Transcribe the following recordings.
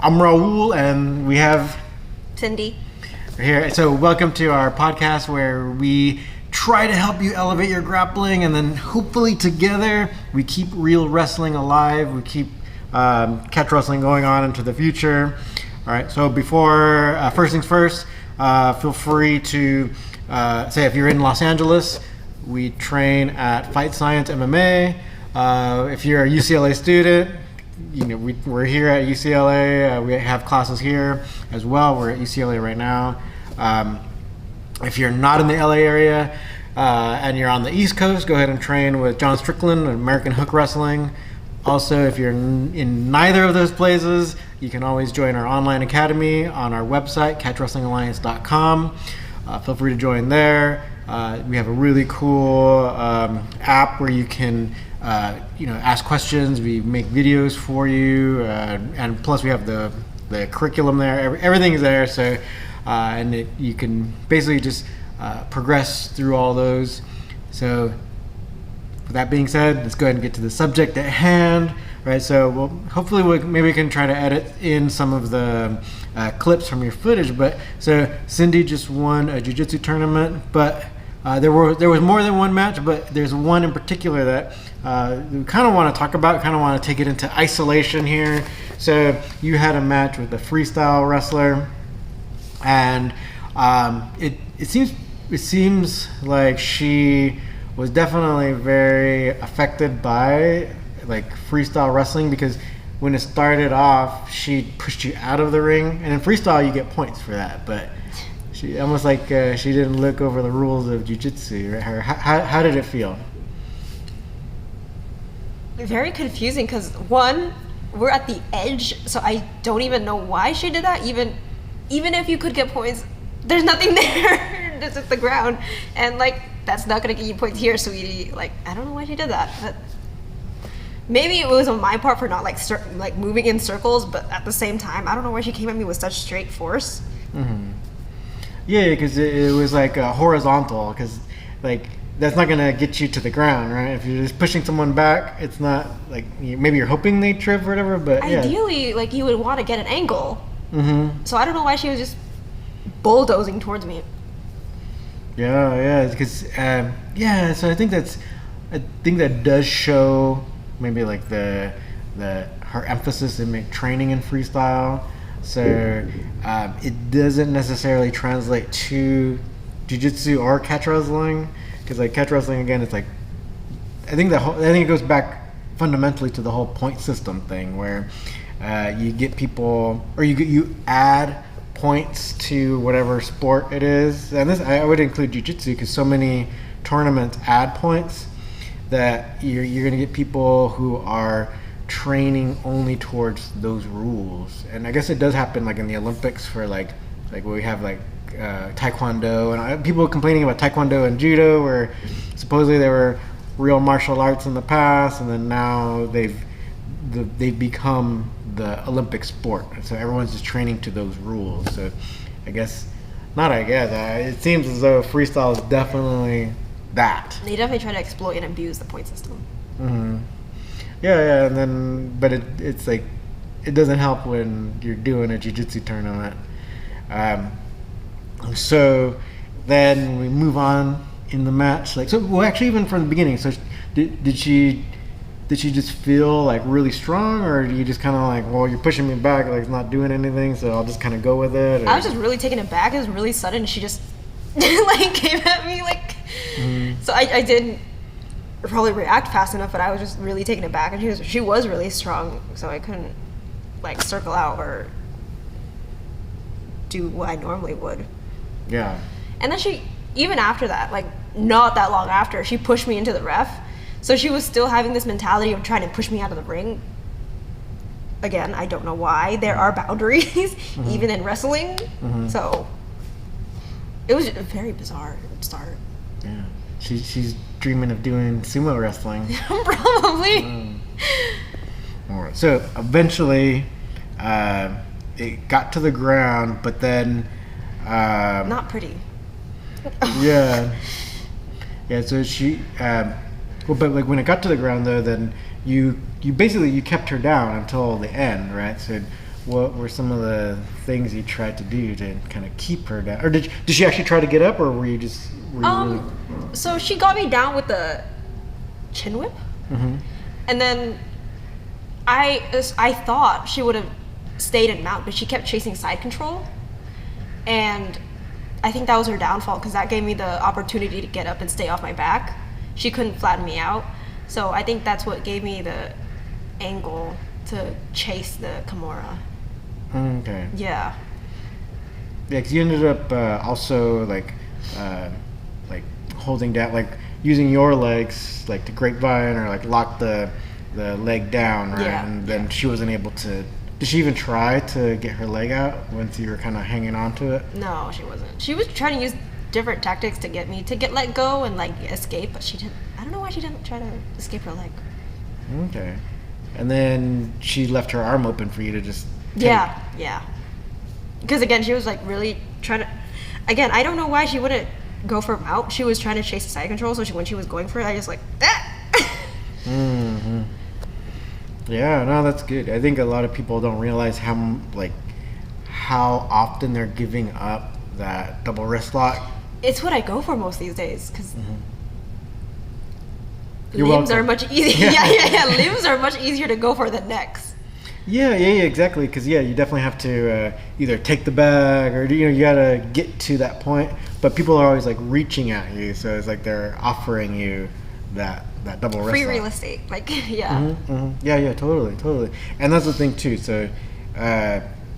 I'm Raul, and we have Cindy here. So welcome to our podcast where we try to help you elevate your grappling, and then hopefully together we keep real wrestling alive. We keep catch wrestling going on into the future. All right. So before first things first, feel free to say if you're in Los Angeles, we train at Fight Science MMA. If you're a UCLA student, we're here at UCLA. We have classes here as well. We're at UCLA right now. If you're not in the LA area and you're on the East Coast, go ahead and train with John Strickland, American Hook Wrestling. Also, if you're in neither of those places, you can always join our online academy on our website, catchwrestlingalliance.com. Feel free to join there. We have a really cool app where you can ask questions. We make videos for you, and plus we have the curriculum there. Everything is there, so you can basically just progress through all those. So with that being said, let's go ahead and get to the subject at hand. Right, so hopefully maybe we can try to edit in some of the clips from your footage. But so Cindy just won a jiu-jitsu tournament, but there was more than one match, but there's one in particular that we kind of want to talk about, kind of want to take it into isolation here. So you had a match with a freestyle wrestler, and it seems like she was definitely very affected by like freestyle wrestling, because when it started off, she pushed you out of the ring, and in freestyle you get points for that, but she almost like she didn't look over the rules of jiu-jitsu. Right? How did it feel? Very confusing, because one, we're at the edge, so I don't even know why she did that. Even if you could get points, there's nothing there. It's at the ground, and like that's not gonna get you points here, sweetie. Like, I don't know why she did that, but maybe it was on my part for not like moving in circles, but at the same time, I don't know why she came at me with such straight force. Mm-hmm. Yeah, because it was like horizontal, because like that's not gonna get you to the ground, right? If you're just pushing someone back, it's not like maybe you're hoping they trip or whatever, but ideally, like you would want to get an angle. Mm-hmm. So I don't know why she was just bulldozing towards me. Yeah, because so I think that does show maybe like the her emphasis in training in freestyle. So it doesn't necessarily translate to jiu-jitsu or catch wrestling, because like catch wrestling again, it's like I think it goes back fundamentally to the whole point system thing, where you get people, or you add points to whatever sport it is, and this I would include jiu-jitsu, because so many tournaments add points that you're going to get people who are training only towards those rules. And I guess it does happen like in the Olympics for like where we have like taekwondo, and people complaining about taekwondo and judo, where supposedly they were real martial arts in the past, and then now they've become the Olympic sport, so everyone's just training to those rules. So it seems as though freestyle is definitely that. They definitely try to exploit and abuse the point system. Mm-hmm. Yeah, and then but it's like it doesn't help when you're doing a jiu-jitsu tournament. So then we move on in the match. Actually, even from the beginning. So did she just feel like really strong, or do you just kind of like, well, you're pushing me back, like it's not doing anything, so I'll just kind of go with it? Or? I was just really taken aback. It was really sudden. She just like came at me like. Mm-hmm. So I didn't probably react fast enough, but I was just really taken aback, and she was really strong, so I couldn't like circle out or do what I normally would. Yeah. And then she, even after that, like not that long after, she pushed me into the ref. So she was still having this mentality of trying to push me out of the ring. Again, I don't know why. There are boundaries, mm-hmm. even in wrestling. Mm-hmm. So it was a very bizarre start. Yeah. She's dreaming of doing sumo wrestling. Probably. All right. So eventually, it got to the ground, but then. Not pretty. Yeah. So she. But like when it got to the ground though, then you basically kept her down until the end, right? So what were some of the things you tried to do to kind of keep her down? Or did she actually try to get up, or were you really... So she got me down with the chin whip, and then I thought she would have stayed in mount, but she kept chasing side control, and I think that was her downfall, because that gave me the opportunity to get up and stay off my back. She couldn't flatten me out, so I think that's what gave me the angle to chase the Kimura. Okay. Yeah. Yeah, because you ended up also like holding down, like using your legs like to grapevine or like lock the leg down, right? Yeah. And then she wasn't able to. Did she even try to get her leg out once you were kind of hanging on to it? No, she wasn't. She was trying to use different tactics to get me to let go and like escape, but she didn't. I don't know why she didn't try to escape her leg. Okay. And then she left her arm open for you to just take. Yeah. Because again, she was like really trying to. Again, I don't know why she wouldn't go for mount. She was trying to chase the side control, so when she was going for it, I just like that. Yeah, no, that's good. I think a lot of people don't realize how often they're giving up that double wrist lock. It's what I go for most these days, because You're limbs welcome. are much easier. Yeah. Limbs are much easier to go for than necks. Yeah, exactly. Because you definitely have to either take the bag or you gotta get to that point. But people are always like reaching at you, so it's like they're offering you that double wrist Free lock. real estate, like yeah. Yeah, totally. And that's the thing too. So,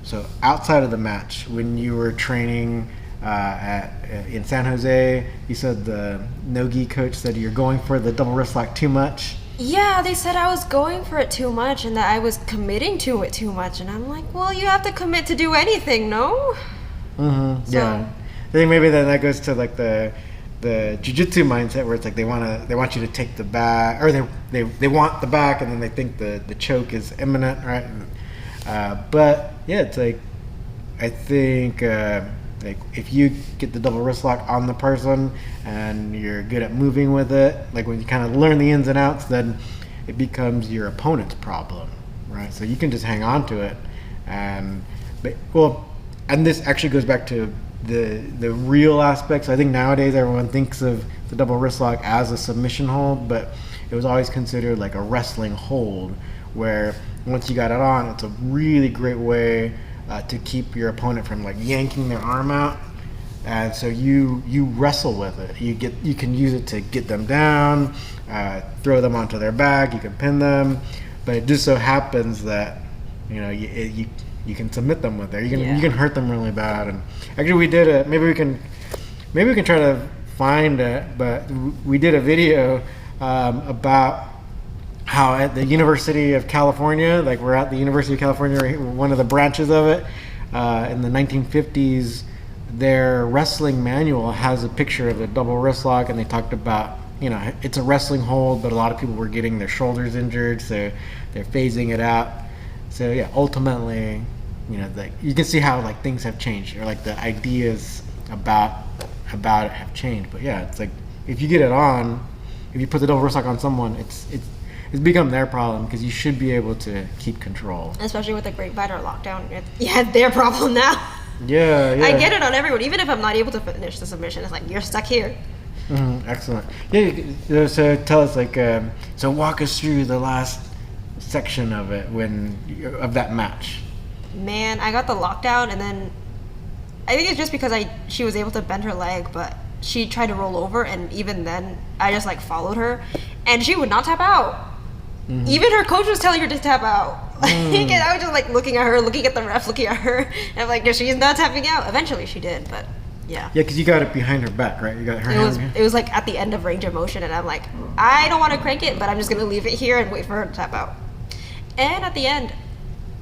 so outside of the match, when you were training in San Jose, you said the No Gi coach said you're going for the double wrist lock too much. Yeah, they said I was going for it too much and that I was committing to it too much, and I'm like, well, you have to commit to do anything, no? So, Yeah, I think maybe then that goes to like the jiu-jitsu mindset where it's like they want you to take the back, or they want the back, and then they think the choke is imminent, right? But yeah, it's like I think like if you get the double wrist lock on the person and you're good at moving with it, like when you kind of learn the ins and outs, then it becomes your opponent's problem, right? So you can just hang on to it, and this actually goes back to the real aspects. I think nowadays everyone thinks of the double wrist lock as a submission hold, but it was always considered like a wrestling hold, where once you got it on, it's a really great way to keep your opponent from like yanking their arm out. And so you wrestle with it. You can use it to get them down, throw them onto their back. You can pin them, but it just so happens that you can submit them with it. You can hurt them really bad. And actually, we did it. Maybe we can try to find it. But we did a video about how at the University of California, like we're at the University of California, one of the branches of it, in the 1950s, their wrestling manual has a picture of the double wrist lock, and they talked about, it's a wrestling hold, but a lot of people were getting their shoulders injured, so they're phasing it out. So yeah, ultimately, you can see how like things have changed, or like the ideas about it have changed. But yeah, it's like if you get it on, if you put the double wrist lock on someone, it's become their problem, because you should be able to keep control. Especially with the grapevine or lockdown, it's their problem now. Yeah. I get it on everyone, even if I'm not able to finish the submission. It's like, you're stuck here. Excellent. Yeah. So tell us, like, so walk us through the last section of it of that match. Man, I got the lockdown, and then I think it's just because she was able to bend her leg, but she tried to roll over, and even then I just like followed her, and she would not tap out. Even her coach was telling her to tap out. And I was just like looking at her, looking at the ref, looking at her, and I'm like, she's not tapping out. Eventually she did, but yeah. Yeah, because you got it behind her back, right? You got her It was like at the end of range of motion, and I'm like, I don't want to crank it, but I'm just gonna leave it here and wait for her to tap out. And at the end,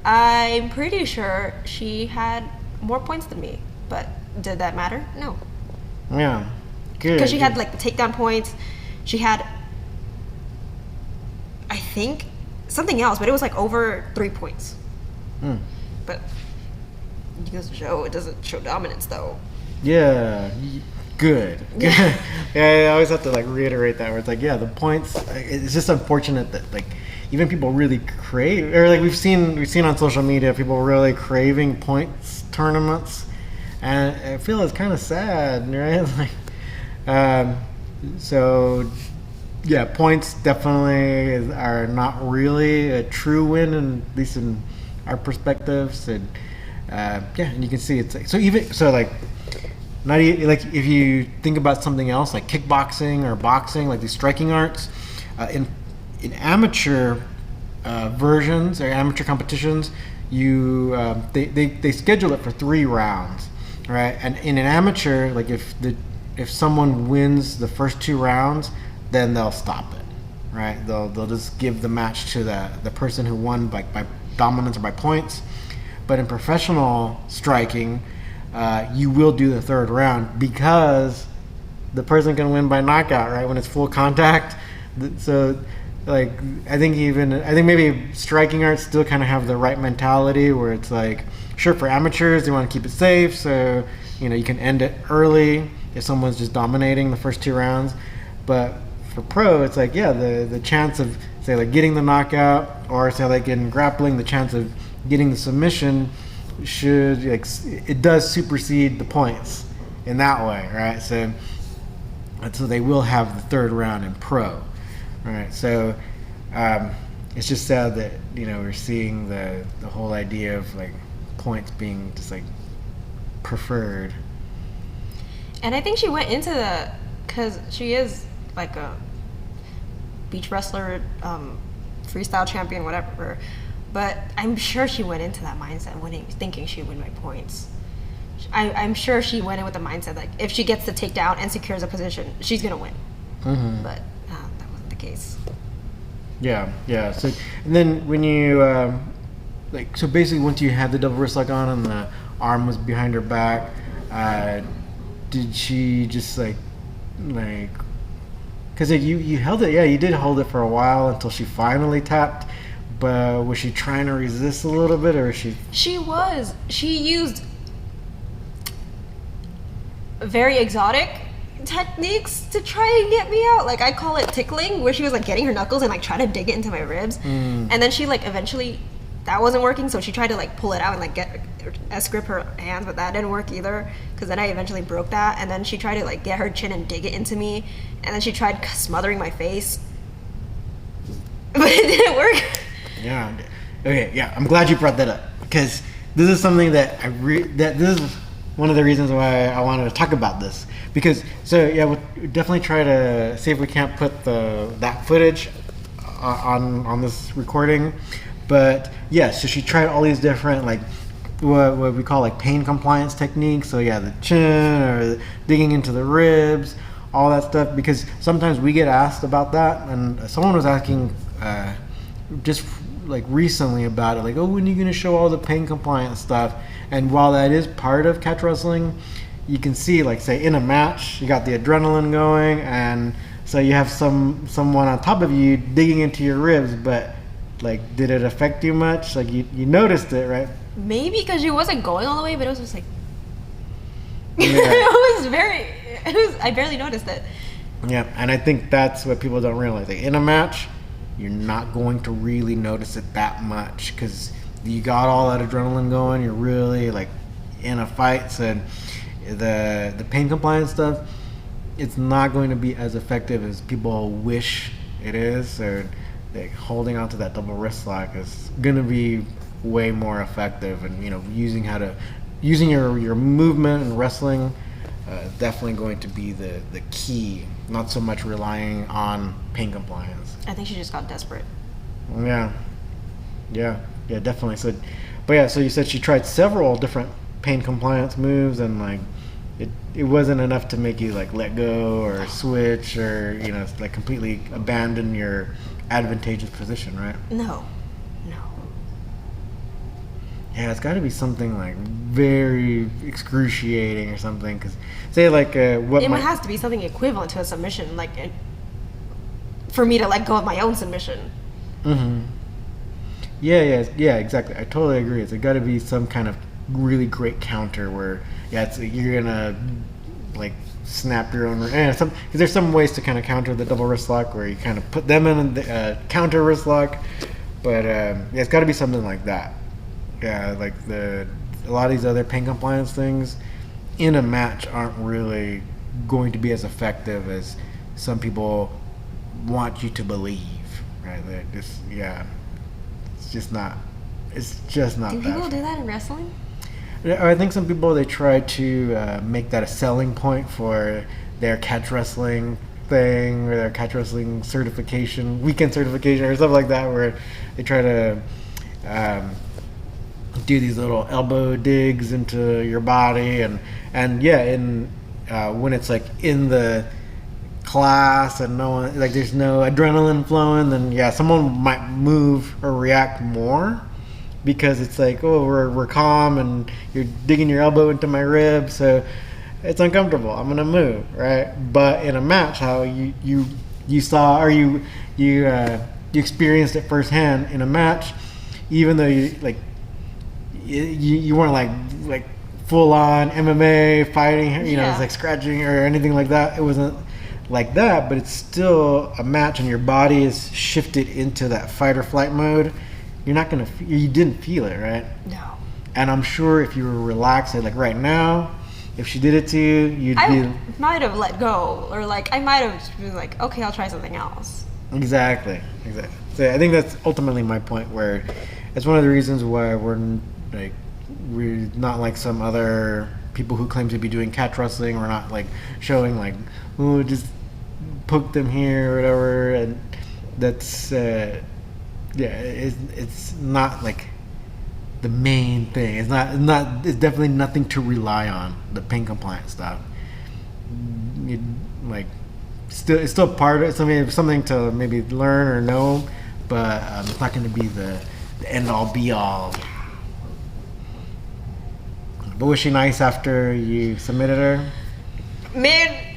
I'm pretty sure she had more points than me, but did that matter? No. Yeah, good. Because she had like the takedown points. She had, I think, something else, but it was like over 3 points. But it doesn't show dominance though. Yeah, good. Yeah, I always have to like reiterate that, where it's like, yeah, the points. It's just unfortunate that like even people really crave, or like we've seen on social media, people really craving points tournaments, and I feel it's kind of sad, right? Like, so yeah, points definitely are not really a true win, at least in our perspectives, and and you can see it's like, not like if you think about something else like kickboxing or boxing, like these striking arts, in amateur versions or amateur competitions, they schedule it for 3 rounds, right? And in an amateur, like if someone wins the first 2 rounds, then they'll stop it, right? They'll just give the match to the person who won by dominance or by points. But in professional striking, you will do the 3rd round because the person can win by knockout, right? When it's full contact. So, like, I think maybe striking arts still kind of have the right mentality where it's like, sure, for amateurs, they want to keep it safe. So, you can end it early if someone's just dominating the first 2 rounds. But for pro, it's like, yeah, the chance of, say, like getting the knockout, or say like in grappling, the chance of getting the submission should, like, it does supersede the points in that way, right? So they will have the 3rd round in pro, right? So it's just sad that we're seeing the whole idea of like points being just like preferred. And I think she went into because she is like a beach wrestler, freestyle champion, whatever. But I'm sure she went into that mindset thinking she'd win by points. I'm sure she went in with the mindset like if she gets the takedown and secures a position, she's gonna win. Mm-hmm. But that wasn't the case. Yeah. So, and then when you so basically once you had the double wrist lock on and the arm was behind her back, did she just like? Because you held it, you did hold it for a while until she finally tapped. But was she trying to resist a little bit, or was she? She was. She used very exotic techniques to try and get me out. Like, I call it tickling, where she was like getting her knuckles and like trying to dig it into my ribs. And then she like eventually, that wasn't working, so she tried to like pull it out and like grip her hands, but that didn't work either, because then I eventually broke that. And then she tried to like get her chin and dig it into me, and then she tried smothering my face, but it didn't work. Yeah. Okay. Yeah. I'm glad you brought that up, because this is something that this is one of the reasons why I wanted to talk about this. Because we'll definitely try to see if we can't put that footage on this recording. But yeah, so she tried all these different like what we call like pain compliance techniques. So yeah, the chin or digging into the ribs, all that stuff. Because sometimes we get asked about that, and someone was asking just like recently about it, like, oh, when are you going to show all the pain compliance stuff? And while that is part of catch wrestling, you can see, like, say in a match, you got the adrenaline going, and so you have someone on top of you digging into your ribs, but like, did it affect you much? Like, you noticed it, right? Maybe because she wasn't going all the way, but it was just like I barely noticed it. Yeah, and I think that's what people don't realize. Like, in a match, you're not going to really notice it that much because you got all that adrenaline going. You're really like in a fight. So the pain compliance stuff, it's not going to be as effective as people wish it is. Or like holding onto that double wrist lock is going to be way more effective. And using your movement and wrestling. Definitely going to be the key, not so much relying on pain compliance. I think she just got desperate. Yeah, definitely. So you said she tried several different pain compliance moves, and like it wasn't enough to make you like let go or switch or like completely abandon your advantageous position, right? No. Yeah, it's got to be something like very excruciating or something. Because say like it has to be something equivalent to a submission, like for me to let go of my own submission. Mm-hmm. Yeah, exactly. I totally agree. It's got to be some kind of really great counter where you're gonna like snap your own. And because there's some ways to kind of counter the double wrist lock where you kind of put them in the counter wrist lock, but yeah, it's got to be something like that. Yeah, like a lot of these other pain compliance things in a match aren't really going to be as effective as some people want you to believe. Right? They're just it's just not. Do people do that in wrestling? I think some people, they try to make that a selling point for their catch wrestling thing or their catch wrestling certification, weekend certification or stuff like that, where they try to do these little elbow digs into your body and when it's like in the class and no one, like there's no adrenaline flowing, then someone might move or react more. Because it's like, oh, we're calm and you're digging your elbow into my rib, so it's uncomfortable. I'm gonna move, right? But in a match, how you saw or you experienced it firsthand in a match, even though you weren't like full on MMA fighting, it's like scratching or anything like that. It wasn't like that, but it's still a match, and your body is shifted into that fight or flight mode. You're not gonna. You didn't feel it, right? No. And I'm sure if you were relaxed, like right now, if she did it to you, I might have let go, or like I might have just been like, okay, I'll try something else. Exactly. So I think that's ultimately my point. Where it's one of the reasons why we're not like some other people who claim to be doing catch wrestling. We're not like showing like, oh, just poke them here or whatever, and that's. It's not like the main thing. It's not. It's definitely nothing to rely on. The pain compliant stuff. It's still part of it. Something to maybe learn or know, but it's not going to be the end all be all. But was she nice after you submitted her? Man.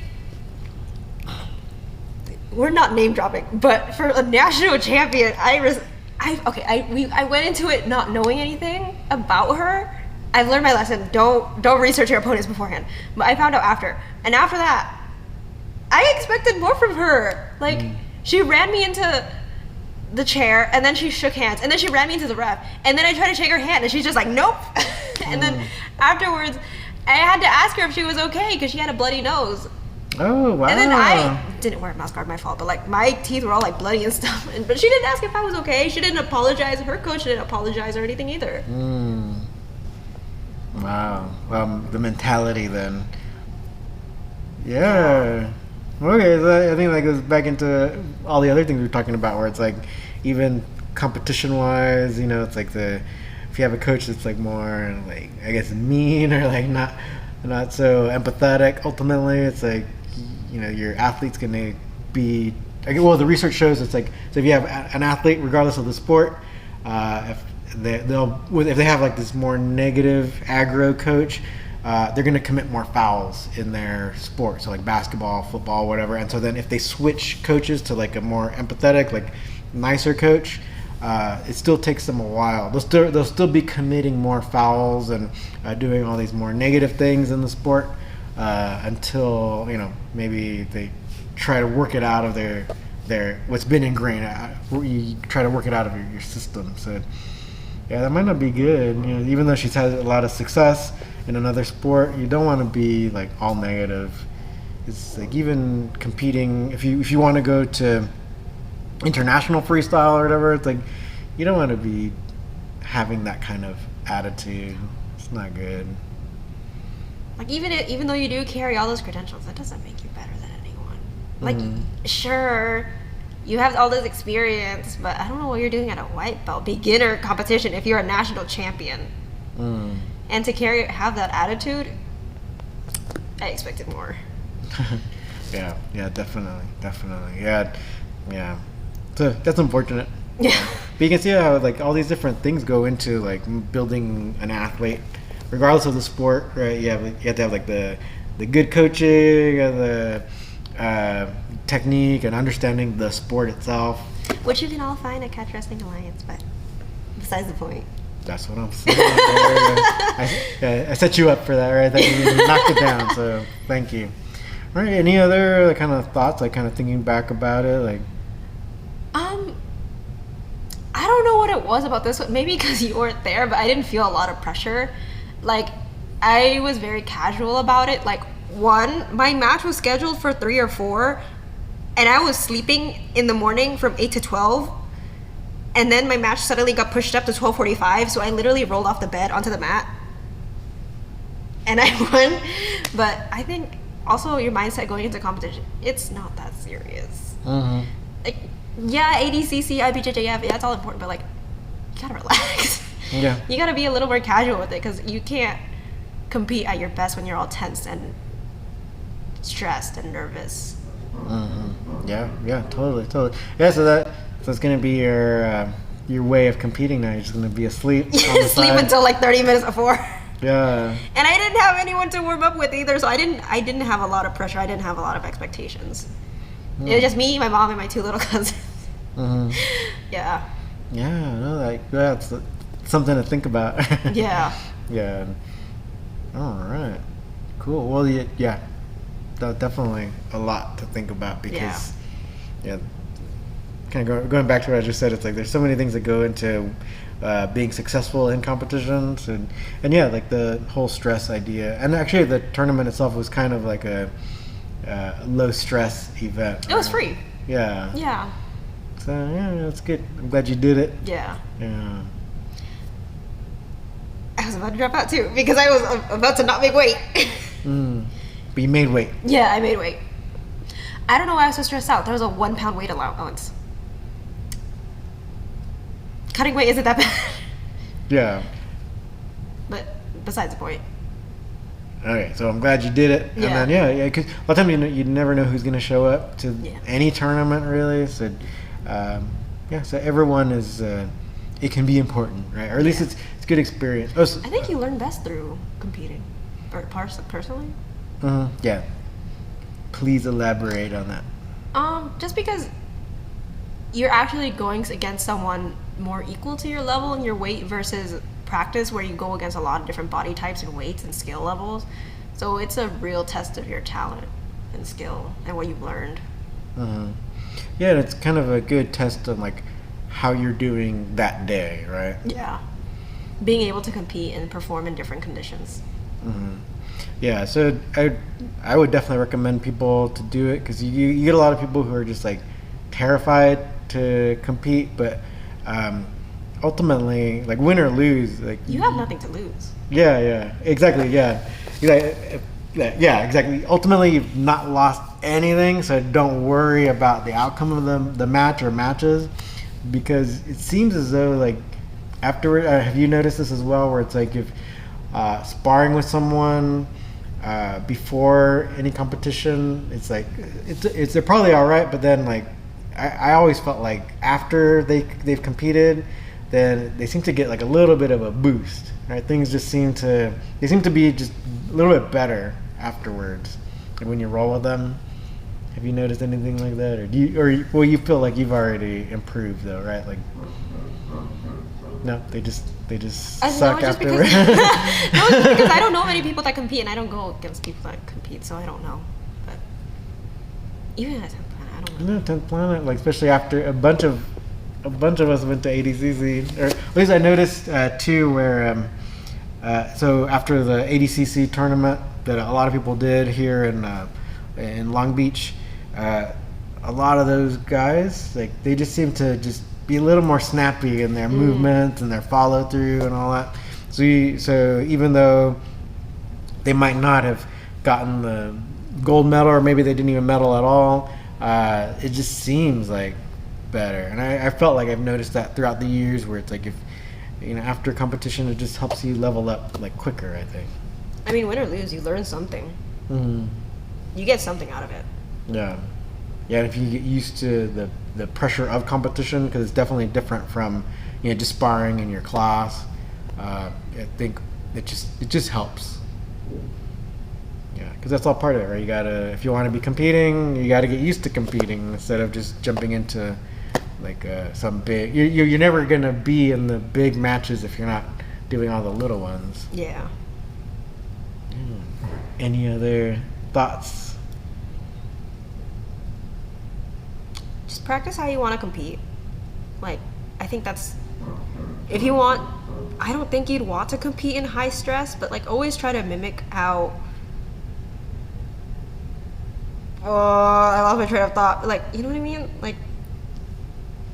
We're not name dropping, but for a national champion, I went into it not knowing anything about her. I've learned my lesson. Don't research your opponents beforehand. But I found out after, and after that, I expected more from her. Like she ran me into the chair, and then she shook hands, and then she ran me into the ref, and then I tried to shake her hand, and she's just like, nope. And then afterwards, I had to ask her if she was okay because she had a bloody nose. Oh, wow. And then I didn't wear a mouth guard, my fault, but like my teeth were all like bloody and stuff. But she didn't ask if I was okay. She didn't apologize. Her coach didn't apologize or anything either. Wow. The mentality then. Yeah. Okay, so I think that goes back into all the other things we were talking about, where it's like even competition-wise, it's like if you have a coach that's like more like, I guess, mean or like not so empathetic, ultimately it's like, your athlete's gonna be, well, the research shows it's like, so if you have an athlete, regardless of the sport, if they have like this more negative aggro coach, they're gonna commit more fouls in their sport, so like basketball, football, whatever. And so then if they switch coaches to like a more empathetic, like nicer coach, it still takes them a while. They'll still be committing more fouls and doing all these more negative things in the sport until maybe they try to work it out of their what's been ingrained. You try to work it out of your system. So that might not be good. Even though she's had a lot of success in another sport, you don't want to be like all negative. It's like even competing. If you want to go to international freestyle or whatever, it's like you don't want to be having that kind of attitude. It's not good. Like even though you do carry all those credentials, that doesn't make you better than anyone. Like sure, you have all this experience, but I don't know what you're doing at a white belt beginner competition if you're a national champion. And to have that attitude, I expected more. Yeah, definitely. Yeah. So that's unfortunate. Yeah. But you can see how like all these different things go into like building an athlete, regardless of the sport, right? You have to have like the good coaching and the technique and understanding the sport itself, which you can all find at Catch Wrestling Alliance. But besides the point. That's what I'm saying. I set you up for that, right? That you knocked it down. So thank you. All right. Any other kind of thoughts, like kind of thinking back about it, like? I don't know what it was about this one. Maybe because you weren't there, but I didn't feel a lot of pressure. Like, I was very casual about it. Like, my match was scheduled for 3 or 4, and I was sleeping in the morning from 8 to 12, and then my match suddenly got pushed up to 12:45, so I literally rolled off the bed onto the mat, and I won. But I think also your mindset going into competition, it's not that serious. Mm-hmm. Like, yeah, ADCC, IBJJF, yeah, it's all important, but like, you gotta relax. Yeah. You gotta be a little more casual with it, because you can't compete at your best when you're all tense and stressed and nervous. Mm-hmm. Yeah, totally. Yeah, so it's gonna be your way of competing now. You're just gonna be asleep. On the Sleep side. until like 30 minutes before. Yeah. And I didn't have anyone to warm up with either, so I didn't have a lot of pressure. I didn't have a lot of expectations. It was just me, my mom, and my 2 little cousins. Mm-hmm. Yeah. Yeah, no, like that's something to think about. Yeah. Yeah. All right. Cool. Well, yeah, definitely a lot to think about because, kind of going back to what I just said, it's like there's so many things that go into being successful in competitions, and yeah, like the whole stress idea. And actually, the tournament itself was kind of like a low stress event. It was free. Yeah. Yeah. So yeah, that's good. I'm glad you did it. Yeah. Yeah. I was about to drop out too because I was about to not make weight. But you made weight. Yeah, I made weight. I don't know why I was so stressed out. There was a 1 pound weight allowance. Cutting weight isn't that bad. Yeah. But besides the point. Okay, so I'm glad you did it. Yeah. And then because a lot of times you never know who's going to show up to any tournament really. So so everyone is it can be important, right? Or at least it's good experience. Oh, so, I think you learn best through competing, or personally. Yeah. Please elaborate on that. Just because you're actually going against someone more equal to your level and your weight versus practice where you go against a lot of different body types and weights and skill levels. So it's a real test of your talent and skill and what you've learned. Yeah, and it's kind of a good test of like how you're doing that day, right? Yeah. Being able to compete and perform in different conditions. Yeah, so I would definitely recommend people to do it because you get a lot of people who are just like terrified to compete, but ultimately, like win or lose, like you have nothing to lose. Yeah, exactly. Yeah, exactly. Ultimately, you've not lost anything, so don't worry about the outcome of the match or matches, because it seems as though like afterward, have you noticed this as well, where it's like if sparring with someone before any competition, it's like they're probably all right, but then like I always felt like after they've competed, then they seem to get like a little bit of a boost, right? Things just seem to be just a little bit better afterwards, like when you roll with them. Have you noticed anything like that, or you feel like you've already improved though, right? Like no, they just suck afterwards. No, it's just because I don't know many people that compete, and I don't go against people that compete, so I don't know. But even at 10th Planet, I don't know. No, 10th Planet, like especially after a bunch of us went to ADCC, or at least I noticed too, where so after the ADCC tournament that a lot of people did here in Long Beach, a lot of those guys, like they just seem to just be a little more snappy in their movements and their follow through and all that. So even though they might not have gotten the gold medal, or maybe they didn't even medal at all, it just seems like better. And I felt like I've noticed that throughout the years, where it's like if after competition, it just helps you level up like quicker, I think. I mean, win or lose, you learn something. You get something out of it. Yeah, and if you get used to the pressure of competition, because it's definitely different from just sparring in your class, I think it just helps. Yeah, because that's all part of it, right? You gotta, if you want to be competing, you gotta get used to competing instead of just jumping into like some big. You're never gonna be in the big matches if you're not doing all the little ones. Yeah. Any other thoughts? just practice how you want to compete. Like, I think that's, if you want, I don't think you'd want to compete in high stress, but like always try to mimic how, I lost my train of thought. Like, you know what I mean? Like,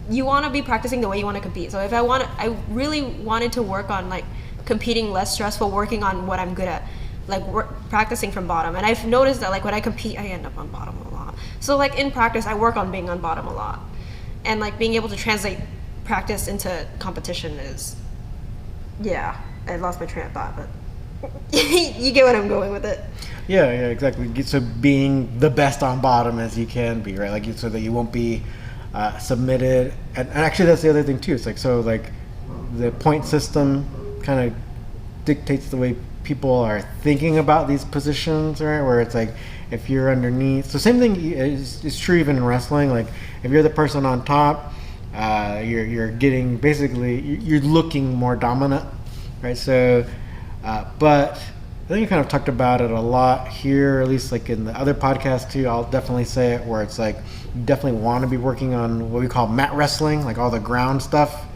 you want to be practicing the way you want to compete. So if I really wanted to work on like competing less stressful, working on what I'm good at, like practicing from bottom. And I've noticed that like when I compete, I end up on bottom a lot. So like in practice, I work on being on bottom a lot. And like being able to translate practice into competition is, yeah, I lost my train of thought, but you get what I'm going with it. Yeah, exactly. So being the best on bottom as you can be, right? Like so that you won't be submitted. And actually that's the other thing too. It's like, so like the point system kind of dictates the way people are thinking about these positions, right? Where it's like, if you're underneath, so same thing is true even in wrestling. Like if you're the person on top, you're getting basically, you're looking more dominant, right? So, but I think you kind of talked about it a lot here, at least like in the other podcast too. I'll definitely say it, where it's like you definitely want to be working on what we call mat wrestling, like all the ground stuff,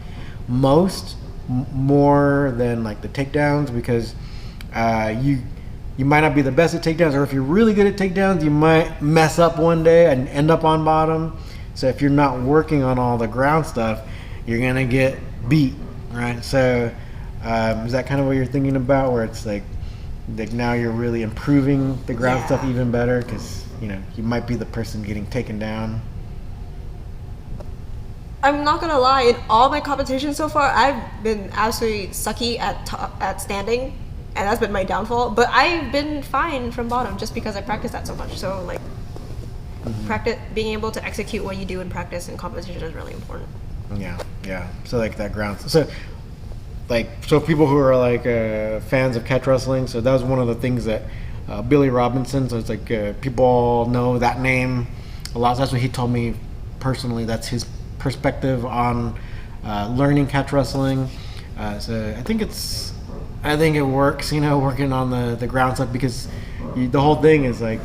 more than like the takedowns, because you might not be the best at takedowns, or if you're really good at takedowns, you might mess up one day and end up on bottom. So if you're not working on all the ground stuff, you're gonna get beat, right? So is that kind of what you're thinking about, where it's like now you're really improving the ground stuff even better, because you might be the person getting taken down? I'm not gonna lie, in all my competitions so far, I've been absolutely sucky at standing, and that's been my downfall. But I've been fine from bottom just because I practice that so much. So like, practice, being able to execute what you do in practice and competition is really important. Yeah. So like that ground. So people who are like fans of catch wrestling. So that was one of the things that Billy Robinson. So it's like people know that name a lot. So that's what he told me personally. That's his perspective on learning catch wrestling. So I think it works, working on the ground stuff, because the whole thing is like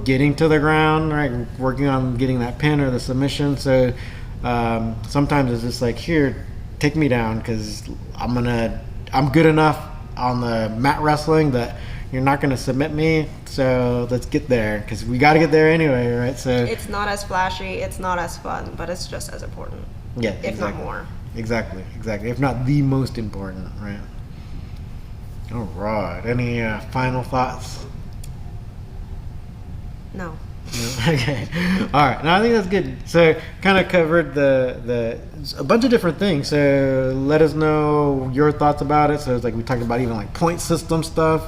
getting to the ground, right? Working on getting that pin or the submission. So sometimes it's just like, here, take me down, because I'm good enough on the mat wrestling that you're not gonna submit me. So let's get there, because we got to get there anyway, right? So it's not as flashy, it's not as fun, but it's just as important. Yeah, if not more. Exactly. If not the most important, right? All right. Any final thoughts? No. Okay. All right. No, I think that's good. So, kind of covered a bunch of different things. So, let us know your thoughts about it. So, it's like we talked about even like point system stuff,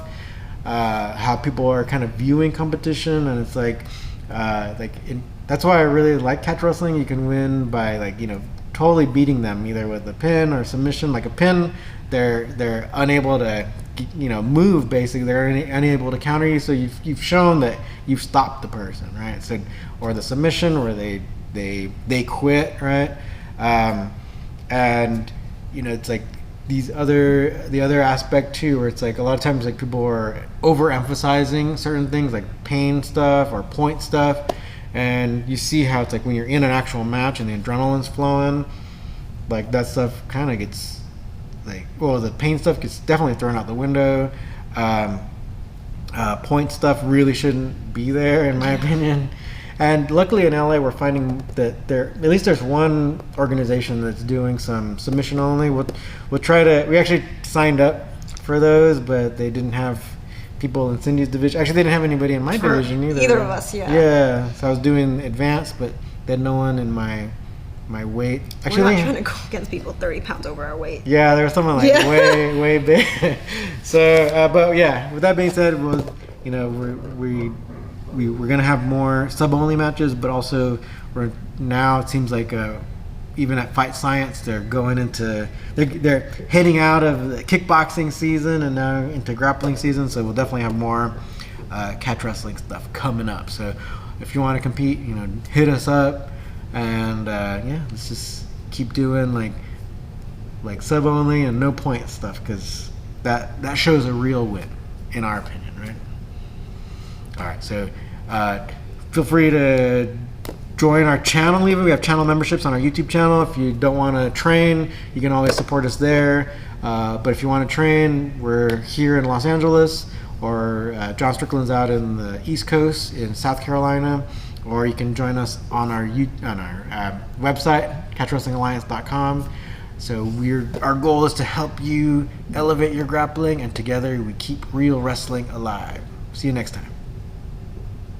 how people are kind of viewing competition, and it's like that's why I really like catch wrestling. You can win by totally beating them either with a pin or submission. Like a pin, they're unable to move, basically. They're unable to counter you, so you've shown that you've stopped the person, right? So, or the submission where they quit, right? And it's like the other aspect too, where it's like a lot of times like people are overemphasizing certain things like pain stuff or point stuff, and you see how it's like when you're in an actual match and the adrenaline's flowing, like that stuff kind of gets the pain stuff gets definitely thrown out the window. Point stuff really shouldn't be there, in my opinion. And luckily in LA, we're finding that at least there's one organization that's doing some submission only. We actually signed up for those, but they didn't have people in Cindy's division. Actually, they didn't have anybody in my division either. Either of us, yeah. Yeah, so I was doing advanced, but they had no one in my weight. Actually, we're not trying to go against people 30 pounds over our weight. Yeah, there was someone way big. So, but yeah, with that being said, we're gonna have more sub only matches, but also now it seems like even at Fight Science, they're going into they're heading out of the kickboxing season and now into grappling season. So we'll definitely have more catch wrestling stuff coming up. So if you want to compete, hit us up. And let's just keep doing like sub only and no point stuff, because that shows a real win, in our opinion, right? All right, so feel free to join our channel even. We have channel memberships on our YouTube channel. If you don't want to train, you can always support us there. But if you want to train, we're here in Los Angeles, or John Strickland's out in the East Coast in South Carolina, or you can join us on our website, catchwrestlingalliance.com. So our goal is to help you elevate your grappling, and together we keep real wrestling alive. See you next time.